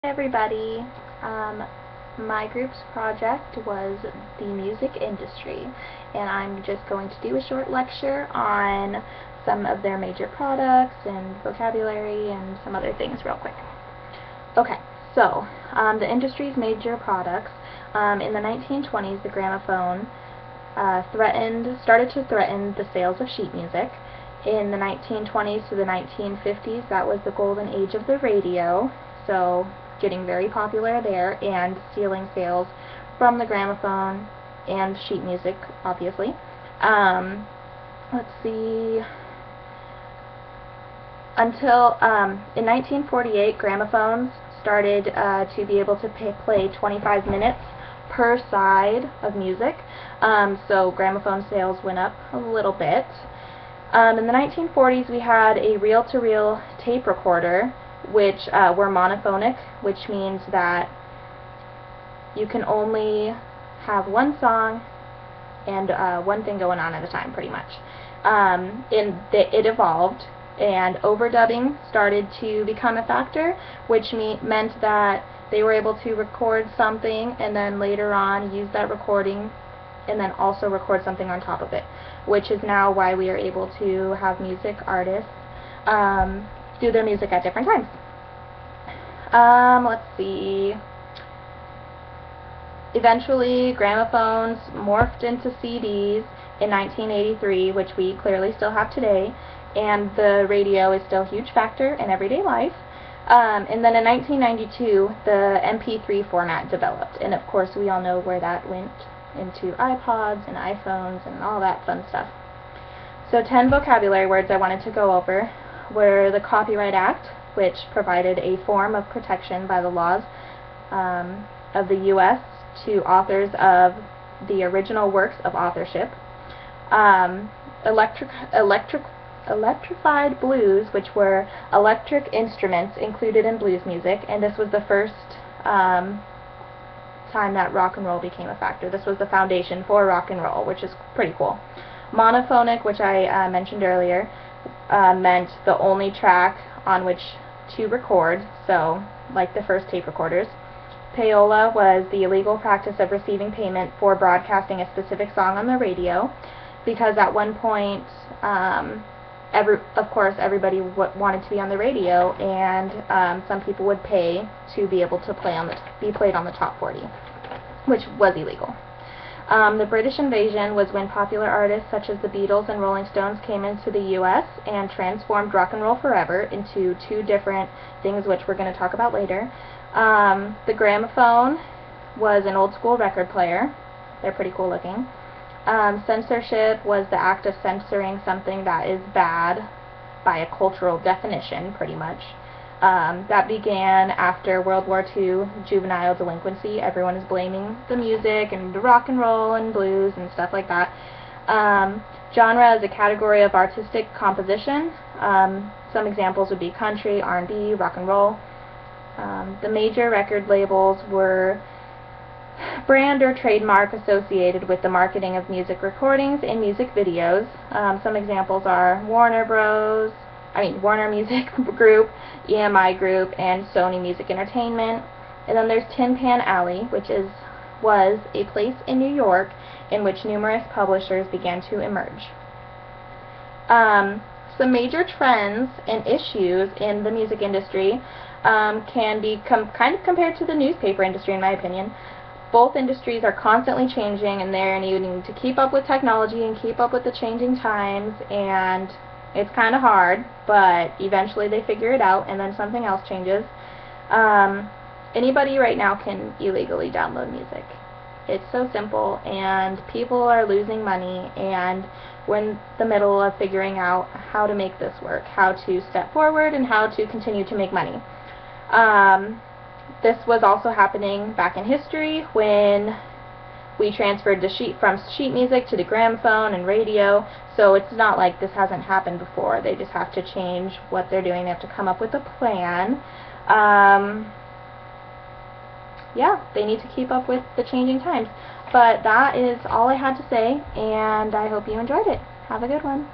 Everybody. Um, my group's project was the music industry, and I'm just going to do a short lecture on some of their major products and vocabulary and some other things real quick. Okay, so the industry's major products. In the 1920s, the gramophone started to threaten the sales of sheet music. In the 1920s to the 1950s, that was the golden age of the radio, so getting very popular there and stealing sales from the gramophone and sheet music, obviously. Let's see. Until in 1948, gramophones started to be able to play 25 minutes per side of music, so gramophone sales went up a little bit. In the 1940s, we had a reel-to-reel tape recorder, which were monophonic, which means that you can only have one song and one thing going on at a time, pretty much. It evolved, and overdubbing started to become a factor, which meant that they were able to record something and then later on use that recording and then also record something on top of it, which is now why we are able to have music artists do their music at different times. Let's see. Eventually, gramophones morphed into CDs in 1983, which we clearly still have today, and the radio is still a huge factor in everyday life. And then in 1992, the MP3 format developed, and of course we all know where that went into iPods and iPhones and all that fun stuff. So 10 vocabulary words I wanted to go over were the Copyright Act, which provided a form of protection by the laws of the U.S. to authors of the original works of authorship. Electrified blues, which were electric instruments included in blues music, and this was the first time that rock and roll became a factor. This was the foundation for rock and roll, which is pretty cool. Monophonic, which I mentioned earlier, meant the only track on which to record, so like the first tape recorders. Payola was the illegal practice of receiving payment for broadcasting a specific song on the radio, because at one point, of course, everybody wanted to be on the radio, and some people would pay to be able to be played on the top 40, which was illegal. The British invasion was when popular artists such as the Beatles and Rolling Stones came into the U.S. and transformed rock and roll forever into two different things, which we're going to talk about later. The gramophone was an old school record player. They're pretty cool looking. Censorship was the act of censoring something that is bad by a cultural definition, pretty much. That began after World War II juvenile delinquency. Everyone is blaming the music and the rock and roll and blues and stuff like that. Genre is a category of artistic composition. Some examples would be country, R&B, rock and roll. The major record labels were brand or trademark associated with the marketing of music recordings and music videos. Some examples are Warner Music Group, EMI Group, and Sony Music Entertainment. And then there's Tin Pan Alley, which was a place in New York in which numerous publishers began to emerge. Some major trends and issues in the music industry can be kind of compared to the newspaper industry, in my opinion. Both industries are constantly changing, and they're needing to keep up with technology and keep up with the changing times, and it's kind of hard, but eventually they figure it out, and then something else changes. Anybody right now can illegally download music. It's so simple, and people are losing money, and we're in the middle of figuring out how to make this work, how to step forward, and how to continue to make money. This was also happening back in history when we transferred from sheet music to the gramophone and radio, so it's not like this hasn't happened before. They just have to change what they're doing. They have to come up with a plan. Yeah, they need to keep up with the changing times. But that is all I had to say, and I hope you enjoyed it. Have a good one.